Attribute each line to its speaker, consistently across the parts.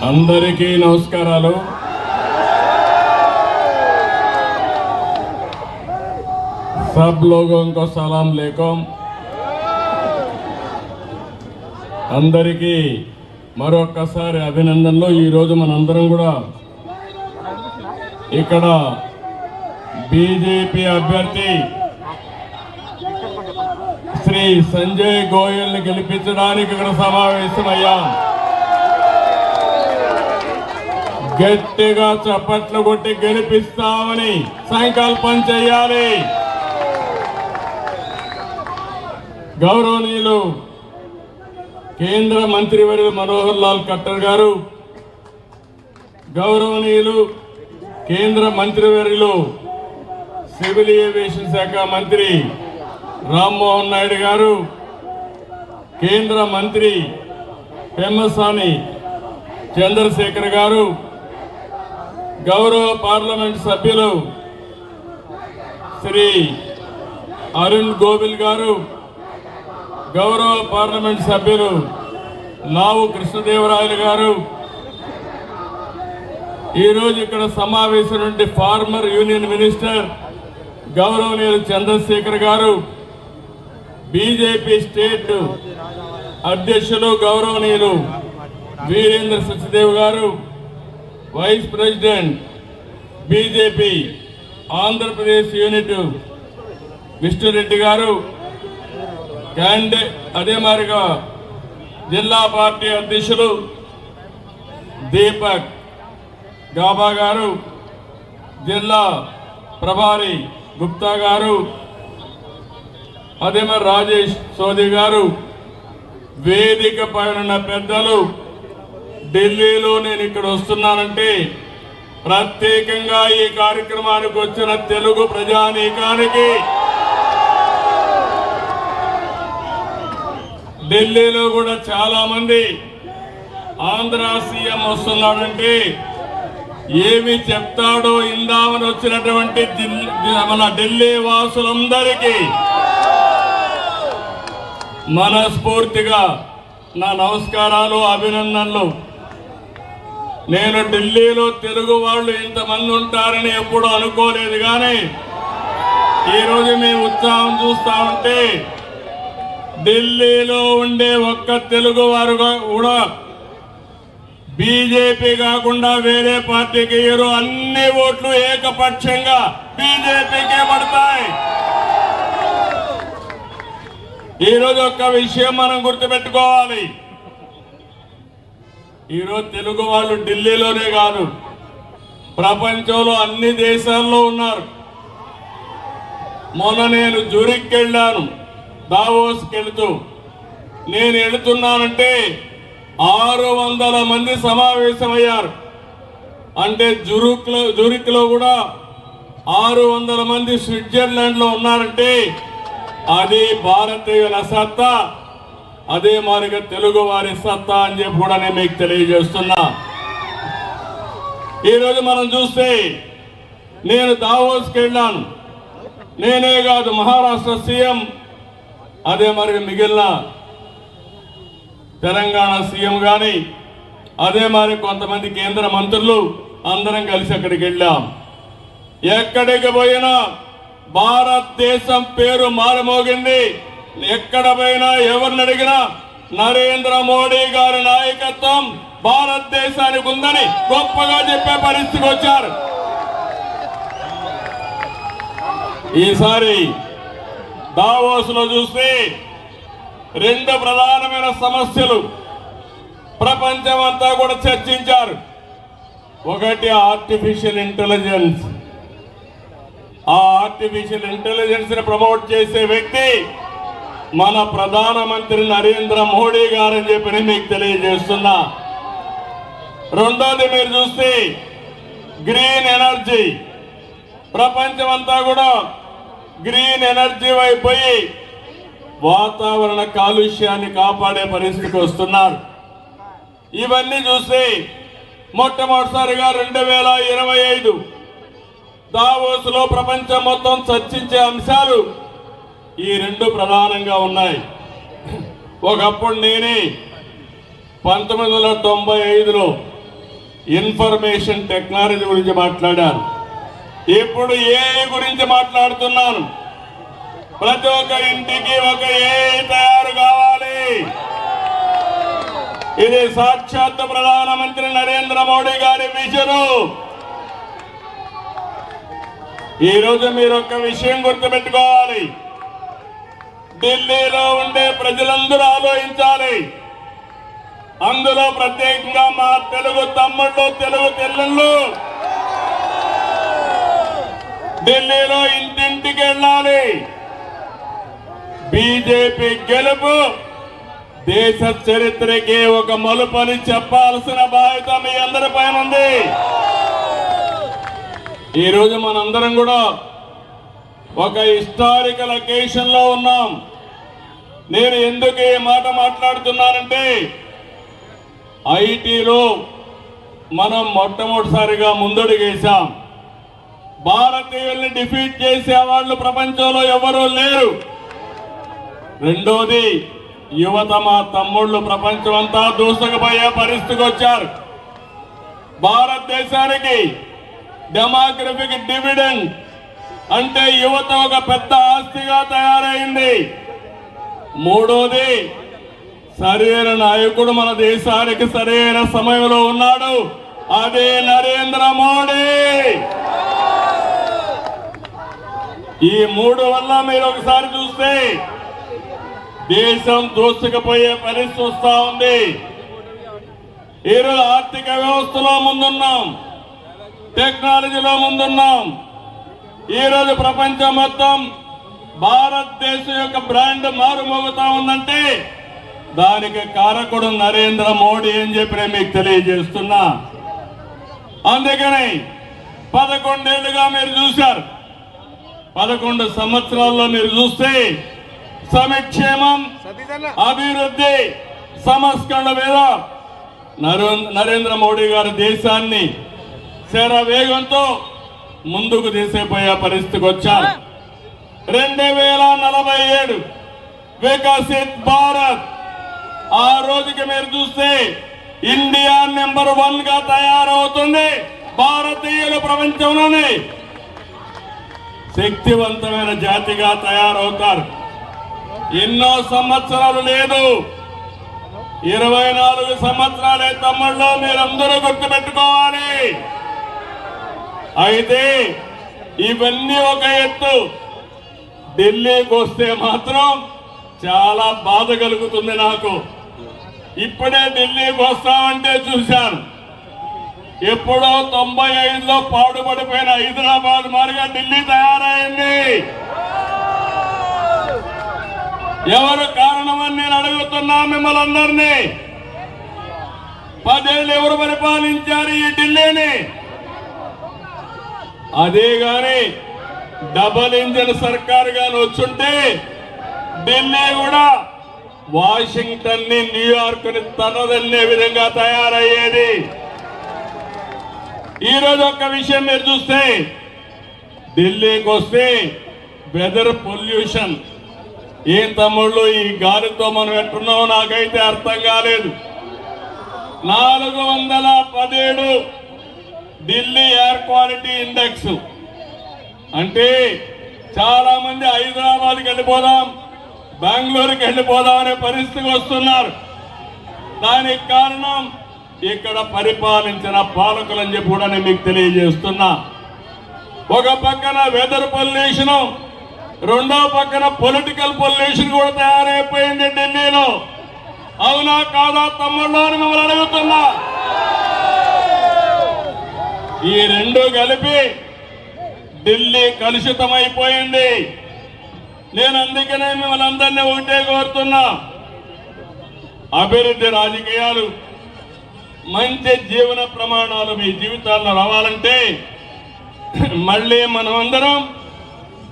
Speaker 1: అందరికీ నమస్కారాలు. सब लोगों को सलाम लेकुम. అందరికీ మరొకసారి అభినందనలు. ఈరోజు మనందరం కూడా ఇక్కడ బీజేపీ అభ్యర్థి శ్రీ సంజయ్ గోయల్ని గెలిపించడానికి ఇక్కడ సమావేశమయ్యాం. గట్టిగా చప్పట్లు కొట్టి గెలిపిస్తామని సంకల్పం చేయాలి. గౌరవనీయులు కేంద్ర మంత్రివర్యులు మనోహర్ లాల్ ఖట్టర్ గారు, గౌరవనీయులు కేంద్ర మంత్రివర్యులు సివిల్ ఏవియేషన్ శాఖ మంత్రి రామ్మోహన్ నాయుడు గారు, కేంద్ర మంత్రి పెమ్మసాని చంద్రశేఖర్ గారు, గౌరవ పార్లమెంట్ సభ్యులు శ్రీ అరుణ్ గోవిల్ గారు, గౌరవ పార్లమెంట్ సభ్యులు లావు కృష్ణదేవరాయలు గారు, ఈరోజు ఇక్కడ సమావేశం ఫార్మర్ యూనియన్ మినిస్టర్ గౌరవనీయులు చంద్రశేఖర్ గారు, బీజేపీ స్టేట్ అధ్యక్షులు గౌరవనీయులు వీరేంద్ర సచ్దేవ్ గారు, vice president BJP Andhra Pradesh unit Vishnu Reddy గారు, అదే మాదిరిగా జిల్లా పార్టీ అధ్యక్షులు దీపక్ గాబా గారు, జిల్లా ప్రభారి గుప్తా గారు, అదే మరి రాజేష్ సోది గారు, వేదిక పైన పెద్దలు, ఢిల్లీలో నేను ఇక్కడ వస్తున్నానంటే ప్రత్యేకంగా ఈ కార్యక్రమానికి వచ్చిన తెలుగు ప్రజానీకానికి, ఢిల్లీలో కూడా చాలా మంది ఆంధ్ర సీఎం వస్తున్నాడంటే ఏమి చెప్తాడో ఇందామని వచ్చినటువంటి మన ఢిల్లీ వాసులందరికీ మనస్ఫూర్తిగా నా నమస్కారాలు, అభినందనలు. నేను ఢిల్లీలో తెలుగు వాళ్ళు ఇంతమంది ఉంటారని ఎప్పుడూ అనుకోలేదు, కానీ ఈరోజు మీ ఉత్సాహం చూస్తా ఉంటే ఢిల్లీలో ఉండే ఒక్క తెలుగు వారు కూడా బీజేపీ కాకుండా వేరే పార్టీకి ఇయ్యరు. అన్ని ఓట్లు ఏకపక్షంగా బీజేపీకే పడతాయి. ఈరోజు ఒక్క విషయం మనం గుర్తుపెట్టుకోవాలి. ఈరోజు తెలుగు వాళ్ళు ఢిల్లీలోనే కాదు, ప్రపంచంలో అన్ని దేశాల్లో ఉన్నారు. మొన్న నేను జూరిక్ వెళ్ళాను, దావోస్కి వెళుతూ. నేను వెళుతున్నానంటే 600 మంది సమావేశమయ్యారు. అంటే జూరిక్ లో కూడా 600 మంది స్విట్జర్లాండ్ లో ఉన్నారంటే అది భారతీయుల సత్తా, అదే మాదిరిగా తెలుగు వారి సత్తా అని చెప్పి కూడా నేను మీకు తెలియజేస్తున్నా. ఈరోజు మనం చూస్తే నేను దావోస్కి వెళ్ళాను. నేనే కాదు, మహారాష్ట్ర సీఎం, అదే మరి మిగిలిన తెలంగాణ సీఎం కానీ, అదే మరి కొంతమంది కేంద్ర మంత్రులు అందరం కలిసి అక్కడికి వెళ్ళాం. ఎక్కడికి పోయినా భారతదేశం పేరు మారుమోగింది. ఎక్కడ పోయినా ఎవరిని అడిగినా నరేంద్ర మోడీ గారి నాయకత్వం భారతదేశానికి ఉందని గొప్పగా చెప్పే పరిస్థితికి వచ్చారు. ఈసారి దావోస్ లో చూస్తే 2 ప్రధానమైన సమస్యలు ప్రపంచం అంతా కూడా చర్చించారు. ఒకటి ఆర్టిఫిషియల్ ఇంటెలిజెన్స్. ఆ ఆర్టిఫిషియల్ ఇంటెలిజెన్స్ ని ప్రమోట్ చేసే వ్యక్తి మన ప్రధానమంత్రి నరేంద్ర మోడీ గారని చెప్పి మీకు తెలియజేస్తున్నా. రెండోది మీరు చూస్తే గ్రీన్ ఎనర్జీ. ప్రపంచం అంతా కూడా గ్రీన్ ఎనర్జీ వైపోయి వాతావరణ కాలుష్యాన్ని కాపాడే పరిస్థితికి వస్తున్నారు. ఇవన్నీ చూస్తే మొట్టమొదటిసారిగా 2025 దావోస్ లో ప్రపంచం మొత్తం చర్చించే అంశాలు ఈ 2 ప్రధానంగా ఉన్నాయి. ఒకప్పుడు నేనే 1995లో ఇన్ఫర్మేషన్ టెక్నాలజీ గురించి మాట్లాడాను. ఇప్పుడు ఏఐ గురించి మాట్లాడుతున్నాను. ప్రతి ఒక్క ఇంటికి ఒక ఏఐ తయారు కావాలి. ఇది సాక్షాత్ ప్రధానమంత్రి నరేంద్ర మోడీ గారి విజను. ఈరోజు మీరు ఒక విషయం గుర్తుపెట్టుకోవాలి. ఢిల్లీలో ఉండే ప్రజలందరూ ఆలోచించాలి. అందులో ప్రత్యేకంగా మా తెలుగు తమ్ముళ్ళు, తెలుగు చెల్లెళ్ళు ఢిల్లీలో ఇంటింటికి వెళ్ళాలి. బీజేపీ గెలుపు దేశ చరిత్రకి ఒక మలుపని చెప్పాల్సిన బాధ్యత మీ అందరి పైన ఉంది. ఈరోజు మనందరం కూడా ఒక హిస్టారికల్ అకేషన్ లో ఉన్నాం. నేను ఎందుకు ఈ మాట మాట్లాడుతున్నానంటే, ఐటీలో మనం మొట్టమొదటిసారిగా ముందడుగేశాం. భారతీయుల్ని డిఫీట్ చేసే వాళ్ళు ప్రపంచంలో ఎవరూ లేరు. రెండోది, యువత మా తమ్ముళ్ళు ప్రపంచం అంతా దూసుకుపోయే పరిస్థితికి వచ్చారు. భారతదేశానికి డెమోగ్రఫిక్ డివిడెండ్ అంటే యువత ఒక పెద్ద ఆస్తిగా తయారైంది. మూడోది, సరైన నాయకుడు మన దేశానికి సరైన సమయంలో ఉన్నాడు. అదే నరేంద్ర మోడీ. ఈ మూడు వల్ల మీరు ఒకసారి చూస్తే దేశం దూసుకుపోయే పరిస్థితి వస్తా ఉంది. ఈరోజు ఆర్థిక వ్యవస్థలో ముందున్నాం, టెక్నాలజీలో ముందున్నాం. ఈరోజు ప్రపంచం మొత్తం భారతదేశం యొక్క బ్రాండ్ మారుమోగుతా ఉందంటే దానికి కారకుడు నరేంద్ర మోడీ అని చెప్పి నేను మీకు తెలియజేస్తున్నా. అందుకని 11 ఏళ్లుగా మీరు చూశారు. 11 సంవత్సరాల్లో మీరు చూస్తే సంక్షేమం, అభివృద్ధి, సంస్కరణ మీద నరేంద్ర మోడీ గారు దేశాన్ని శరవేగంతో ముందుకు తీసుకుపోయే పరిస్థితికి వచ్చారు. 2047 వికసిత్ భారత్. ఆ రోజుకి మీరు చూస్తే ఇండియా నెంబర్ 1 గా తయారవుతుంది. భారతీయులు ప్రపంచంలోనే శక్తివంతమైన జాతిగా తయారవుతారు. ఎన్నో సంవత్సరాలు లేదు, 24 సంవత్సరాలే తమ్ముళ్ళు, మీరందరూ గుర్తుపెట్టుకోవాలి. అయితే ఇవన్నీ ఒక ఎత్తు, ఢిల్లీకి వస్తే మాత్రం చాలా బాధ కలుగుతుంది నాకు. ఇప్పుడే ఢిల్లీకి వస్తామంటే చూశాను. ఎప్పుడో 95లో పాడుపడిపోయిన హైదరాబాద్ మారిగా ఢిల్లీ తయారైంది. ఎవరు కారణమని నేను అడుగుతున్నా మిమ్మల్ని అందరినీ. 10 ఏళ్ళు ఎవరు పరిపాలించారు ఈ ఢిల్లీని? అదే గాని డబల్ ఇంజిన్ సర్కార్ గాని వచ్చుంటే ఢిల్లీ కూడా వాషింగ్టన్ ని, న్యూయార్క్ ని తనదన్నే విధంగా తయారయ్యేది. ఈరోజు ఒక విషయం మీరు చూస్తే, ఢిల్లీకి వస్తే వెదర్ పొల్యూషన్. ఏం తమ్ముళ్ళు, ఈ గాలితో మనం ఎట్టున్నామో నాకైతే అర్థం కాలేదు. 417 ఢిల్లీ ఎయిర్ క్వాలిటీ ఇండెక్స్. అంటే చాలా మంది హైదరాబాద్కి వెళ్ళిపోదాం, బెంగళూరుకి వెళ్ళిపోదాం అనే పరిస్థితికి వస్తున్నారు. దానికి కారణం ఇక్కడ పరిపాలించిన పాలకులని చెప్పి కూడా నేను మీకు తెలియజేస్తున్నా. ఒక పక్కన వెదర్ పొల్యూషన్, రెండో పక్కన పొలిటికల్ పొల్యూషన్ కూడా తయారైపోయింది ఢిల్లీలో. అవునా కాదా తమ్ముళ్ళు అని మిమ్మల్ని అడుగుతున్నా. ఈ రెండు కలిపి ఢిల్లీ కలుషితమైపోయింది. నేను అందుకనే మిమ్మల్ని అందరినీ ఒకటే కోరుతున్నా, అభివృద్ధి రాజకీయాలు, మంచి జీవన ప్రమాణాలు మీ జీవితాల్లో రావాలంటే మళ్ళీ మనమందరం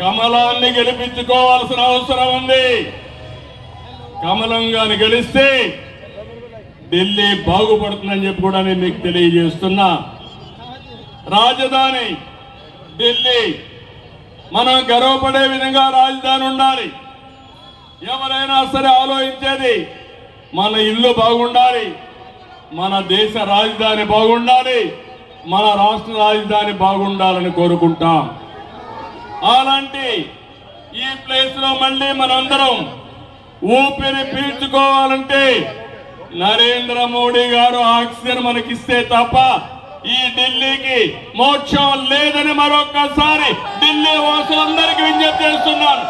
Speaker 1: కమలాన్ని గెలిపించుకోవాల్సిన అవసరం ఉంది. కమలంగాని గెలిస్తే ఢిల్లీ బాగుపడుతుందని చెప్పి కూడా నేను మీకు తెలియజేస్తున్నా. రాజధాని ఢిల్లీ, మనం గర్వపడే విధంగా రాజధాని ఉండాలి. ఎవరైనా సరే ఆలోచించేది మన ఇల్లు బాగుండాలి, మన దేశ రాజధాని బాగుండాలి, మన రాష్ట్ర రాజధాని బాగుండాలని కోరుకుంటాం. అలాంటి ఈ ప్లేస్ లో మళ్ళీ మనందరం ఊపిరి పీల్చుకోవాలంటే నరేంద్ర మోడీ గారు ఆక్సిజన్ మనకిస్తే తప్ప ఈ ఢిల్లీకి మోక్షం లేదని మరొక్కసారి ఢిల్లీ వాసులందరికీ విజ్ఞప్తి చేస్తున్నాను.